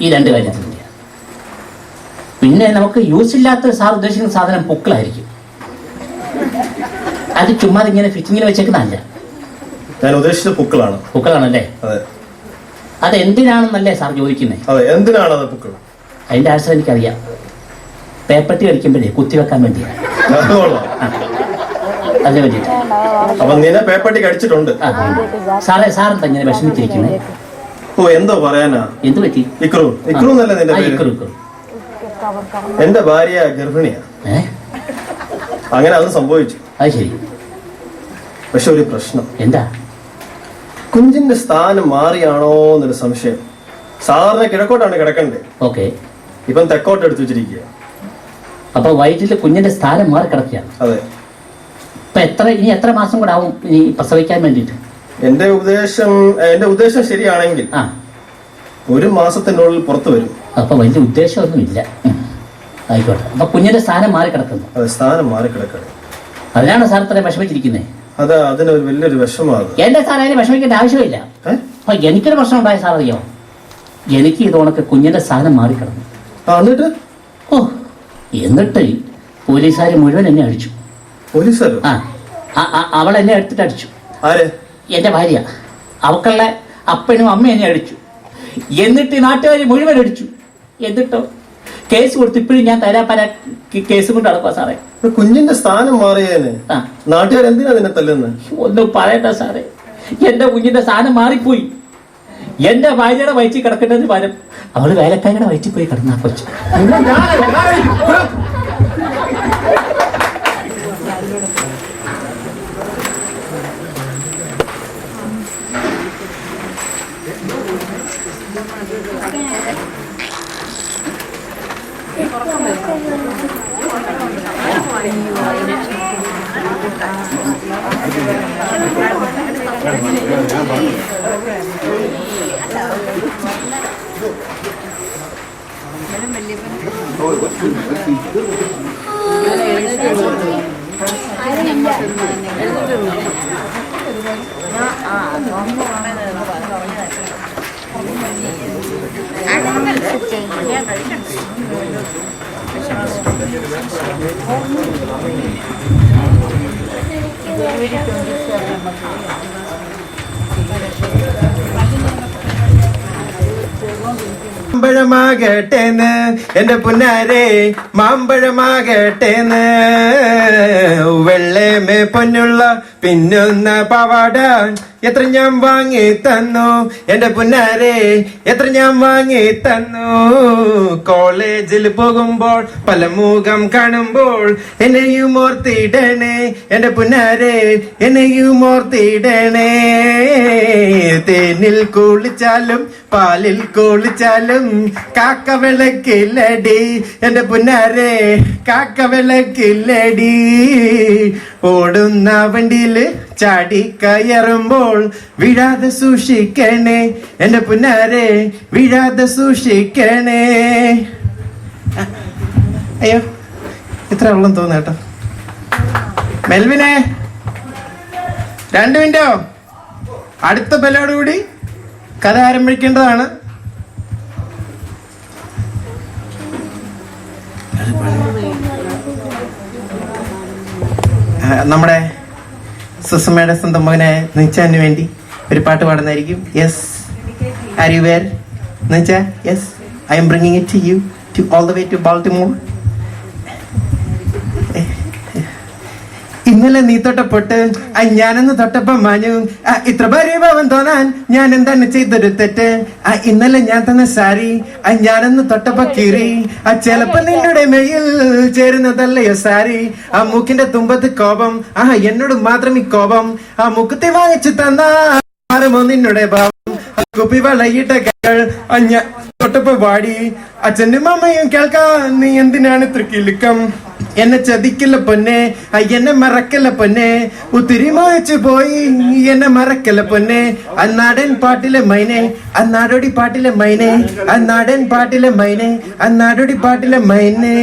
ഈ രണ്ട് കാര്യത്തിലില്ല. പിന്നെ നമുക്ക് യൂസ് ഇല്ലാത്ത സാർ ഉദ്ദേശിക്കുന്ന സാധനം പൊക്കിളായിരിക്കും. അത് ചുമ്മാ ഇങ്ങനെ ഫിറ്റിങ്ങിൽ വെച്ചേക്കുന്നതല്ല. ഞാൻ ഉദ്ദേശിച്ചത് പൊക്കിളാണ്. പൊക്കിളാണല്ലേ? അതെ. അത് എന്തിനാണെന്നല്ലേ സാർ ചോദിക്കുന്നത്? അതെ, എന്തിനാണ് അത് പൊക്കിൾ? അതിന്റെ ആൻസർ എനിക്കറിയാം. പേപ്പട്ടി കളിക്കുമ്പോഴേ കുത്തിവെക്കാൻ വേണ്ടിയാണ്. അതിനെ വേണ്ടിയിട്ട്. അപ്പൊ നിന്നെ പേപ്പട്ടി കടിച്ചിട്ടുണ്ട്. സാറേ, സാറെന്താ ഇങ്ങനെ വിഷമിച്ചിരിക്കുന്നത്? ഓ, എന്തോ പറയാനാ? എന്ത് പറ്റി? ഇക്രു എന്നല്ലേ നിന്റെ പേര്? എന്റെ ഭാര്യ ഗർഭിണിയാ. അങ്ങനെ അത് സംഭവിച്ചു. അത് ശരി. പക്ഷെ ഒരു പ്രശ്നം. എന്താ? കുഞ്ചിന്റെ സ്ഥാനം മാറിയാണോ എന്നൊരു സംശയം. സാധാരണ കിഴക്കോട്ടാണ് കിടക്കണ്ടേ. ഓക്കെ. ഇപ്പം തെക്കോട്ട് എടുത്തു വെച്ചിരിക്കുക. അപ്പൊ വയറ്റില് കുഞ്ഞിന്റെ സ്ഥാനം മാറി കിടക്കുകയാണ്. അതെ. ഇപ്പൊ ഇനി എത്ര മാസം കൂടെ ആവും ഇനി പ്രസവിക്കാൻ വേണ്ടിട്ട്? എന്റെ ഉദ്ദേശം ശരിയാണെങ്കിൽ 1 മാസത്തിനുള്ളിൽ പുറത്തു വരും. അപ്പൊ വലിയ ഉദ്ദേശമൊന്നും ഇല്ല. ആയിക്കോട്ടെ. അപ്പൊ കുഞ്ഞിന്റെ സ്ഥാനം മാറി കിടക്കുന്നു. അതെ, സ്ഥാനം മാറി കിടക്കണം. അതിനാണ് സാർ ഇത്ര വിഷമിച്ചിരിക്കുന്നത്. അതെ, അതിനൊരു വലിയൊരു വിഷമാണ്. എന്റെ സാർ അതിന് വിഷമിക്കേണ്ട ആവശ്യമില്ല. അപ്പൊ എനിക്കൊരു പ്രശ്നം ഉണ്ടായ സാർ അറിയോ? എനിക്ക് ഇതോണൊക്കെ കുഞ്ഞിന്റെ സ്ഥാനം മാറിക്കിടന്നു. എന്നിട്ട് പോലീസുകാർ മുഴുവൻ എന്നെ അടിച്ചു. പോലീസുകാരോ? അവൾ എന്നെ എടുത്തിട്ട് അടിച്ചു. ആരെ? എന്റെ ഭാര്യ. അവക്കുള്ള അപ്പനും അമ്മയും എന്നെ അടിച്ചു. എന്നിട്ട് നാട്ടുകാർ മുഴുവൻ അടിച്ചു. എന്നിട്ടോ കേസ് കൊടുത്ത് ഇപ്പോഴും ഞാൻ തരാപ്പര കേസ് കൊണ്ട് നടക്കുക സാറേ. കുഞ്ഞിന്റെ സ്ഥാനം മാറിയേനെ നാട്ടുകാർ എന്തിനാ നിന്നെ തല്ലുന്നത്? ഒന്നും പറയണ്ട സാറേ, എന്റെ കുഞ്ഞിന്റെ സ്ഥാനം മാറിപ്പോയി. എന്റെ ഭാര്യയുടെ വയറ്റിൽ കിടക്കേണ്ടതിന് പകരം അവള് വേലക്കാരുടെ വയറ്റിൽ പോയി കിടന്നാ കൊച്ചു. മാമ്പഴമാകട്ടേന്ന് എന്റെ പുന്നാരെ, മാമ്പഴമാകട്ടേന്ന്. വെള്ളമേ പൊന്നുള്ള പിന്നൊന്ന പാവാട എത്ര ഞാൻ വാങ്ങി തന്നു എന്റെ പുന്നാരെ, എത്ര ഞാൻ വാങ്ങി തന്നു. കോളേജിൽ പോകുമ്പോൾ പല മുഖം കാണുമ്പോൾ എന്നെയും ഓർത്തിടണേ എന്റെ പുന്നാരെ, എന്നെയും ഓർത്തിടണേ. തേനിൽ കുളിച്ചാലും പാലിൽ കുളിച്ചാലും കാക്ക വിളക്കില്ലടി എന്റെ പുന്നാരെ, കാക്ക വിളക്കില്ലടി. ഓടുന്ന വണ്ടിയില് ചാടി കയറുമ്പോൾ വീഴാതെ സൂക്ഷിക്കണേ എന്റെ പുന്നാരെ, വീഴാതെ സൂക്ഷിക്കണേ. അയ്യോ, ഇത്ര വെള്ളം തോന്നേട്ടോ. മെൽവിനെ 2 മിനിറ്റോ, അടുത്ത ബലോടുകൂടി കഥ ആരംഭിക്കേണ്ടതാണ്. നമ്മുടെ സുസമ്മയുടെ സ്വന്തം മകനെ നിച്ചാന് വേണ്ടി ഒരു പാട്ട് പാടുന്നതായിരിക്കും. യെസ്, ആർ യു വെയർ നിച്ച? Yes, I am bringing it to you to all the way to Baltimore. ഇന്നലെ നീ തൊട്ടപ്പൊട്ട് ഞാനെന്ന് തൊട്ടപ്പോ മാഞ്ഞു, ഇത്ര പരിഭവം തോന്നാൻ ഞാൻ എന്താണ് ചെയ്തൊരു തെറ്റ്. ഇന്നലെ ഞാൻ തന്ന സാരി ഞാനെന്ന് തൊട്ടപ്പോ കീറി, ചിലപ്പോ നിന്നോട് മെയിൽ ചേരുന്നതല്ലയോ സാരി. മൂക്കിന്റെ തുമ്പത്ത് കോപം, എന്നോട് മാത്രം ഈ കോപം. മുക്കുത്തി വാങ്ങിച്ചു തന്ന മാറുമോ നിന്നോടെ ഭാവം. കുപ്പി വളയിട്ട കൈകൾ തൊട്ടപ്പോ വാടി, അച്ഛനും അമ്മയും കേൾക്കാൻ നീ എന്തിനാണ് ഇത്ര കിലുക്കം. എന്നെ ചതിക്കില്ല പൊന്നെ, എന്നെ മറക്കല്ല പൊന്നെ. ഒത്തിരി മായച്ചു പോയി എന്നെ മറക്കല്ല പൊന്നെ. അന്നാടൻ പാട്ടിലെ മൈനെ, അന്നാടോടി പാട്ടിലെ മൈനെ, അന്നാടൻ പാട്ടിലെ മൈനെ, അന്നാടോടി പാട്ടിലെ മൈനെ.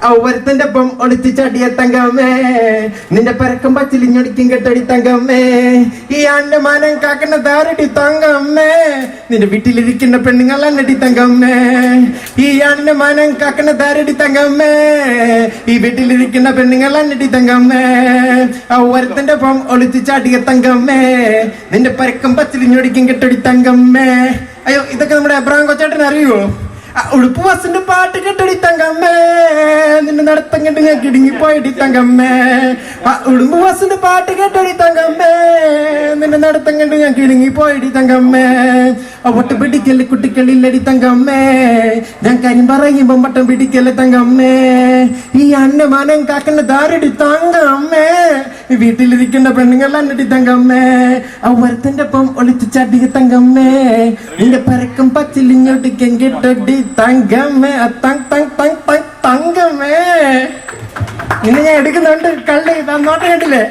ഒരുത്തന്റെ ഒപ്പം ഒളിച്ചു ചടിയ തങ്കമ്മേ, നിന്റെ പരക്കം പച്ചിലിഞ്ഞൊടിക്കും കെട്ടടി തങ്കമ്മേ, ഈ ആന്റെ മാനം കാക്കുന്ന താരടി തങ്കമ്മേ, നിന്റെ വീട്ടിലിരിക്കുന്ന പെണ്ണുങ്ങൾ അന്നടി തങ്കമ്മേ, ഈ ആന്റെ മാനം കാക്കുന്ന താരടി തങ്കമ്മേ, ഈ വീട്ടിലിരിക്കുന്ന പെണ്ണുങ്ങൾ അന്നടി തങ്കമ്മേ, ഒരുത്തന്റെ ഒപ്പം ഒളിച്ചു ചാടിയ തങ്കമ്മേ, നിന്റെ പരക്കം പച്ചിലിഞ്ഞൊടിക്കും കെട്ടടി തങ്കമ്മേ. അയ്യോ, ഇതൊക്കെ നമ്മുടെ അബ്രഹാം കൊച്ചേട്ടൻ അറിയുവോ? ഉടുപ്പ് ബസ്സിന്റെ പാട്ട് കെട്ടടി തങ്കമ്മേ, നിന്റെ നടത്തം കെട്ട് ഞാൻ കിടുങ്ങിപ്പോയടി തങ്കമ്മേ, ഉടുമ്പ് ബസ്സിന്റെ പാട്ട് കെട്ടടി തങ്കമ്മേ, നിന്റെ നടത്തം കെട്ട് ഞാൻ കിടുങ്ങിപ്പോയടി തങ്കമ്മേ, ഒട്ട് പിടിക്കല് കുട്ടിക്കളില്ലടി തങ്കമ്മേ, ഞാൻ കാര്യം പറയുമ്പോ വട്ടം പിടിക്കല് തങ്കമ്മേ, ഈ അന്നമാനം കാക്കുന്ന ദാരടി തങ്കമ്മേ, വീട്ടിലിരിക്കുന്ന പെണ്ണുങ്ങൾ അന്നടി തങ്കമ്മേ, ഒരുത്തന്റെ ഒപ്പം ഒളിച്ചു ചടിയ തങ്കമ്മേ, നിന്റെ പരക്കം പച്ചിലിഞ്ഞൊട്ടിക്കാൻ കെട്ടടി തങ്കമ്മേ, തങ്കമ്മേ. ഇന്ന് ഞാൻ എടുക്കുന്നുണ്ട് കള്ളി തന്നോട്ട് കേട്ടില്ലേ?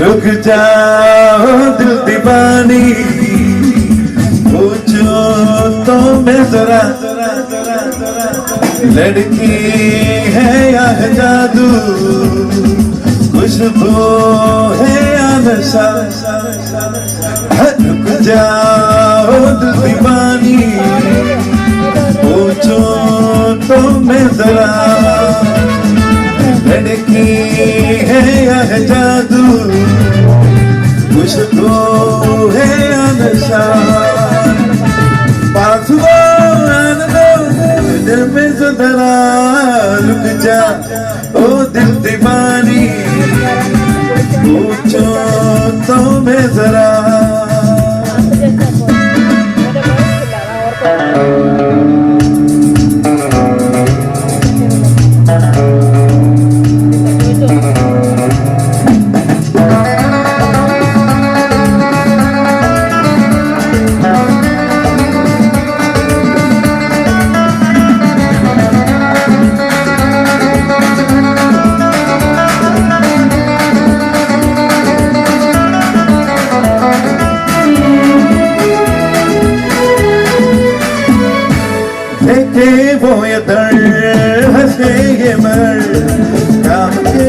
रुक जाओ दिल दीवानी, पूछो तो मैं जरा, लड़की है या है जादू, खुशबू है या नशा, रुक जाओ दिल दीवानी, पूछो तो मैं जरा, लड़की है या है जादू, खुशबू है या नशा, पास वो आने दो दिल में ज़रा, रुक जा ओ दिल दीवानी, पूछो तो मैं जरा. देखे वो ये दर हंसे ये मर, काम के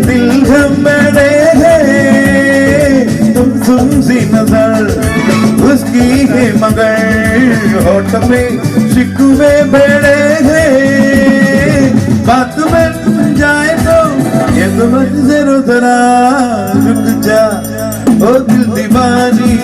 दिल हम बड़े हैं, तुम सुनसी नजर उसकी है मगर होठ में शिकवे बड़े हैं, बात बन जाए तो ये तो मत जरा रुक जा ओ दिल दीवानी,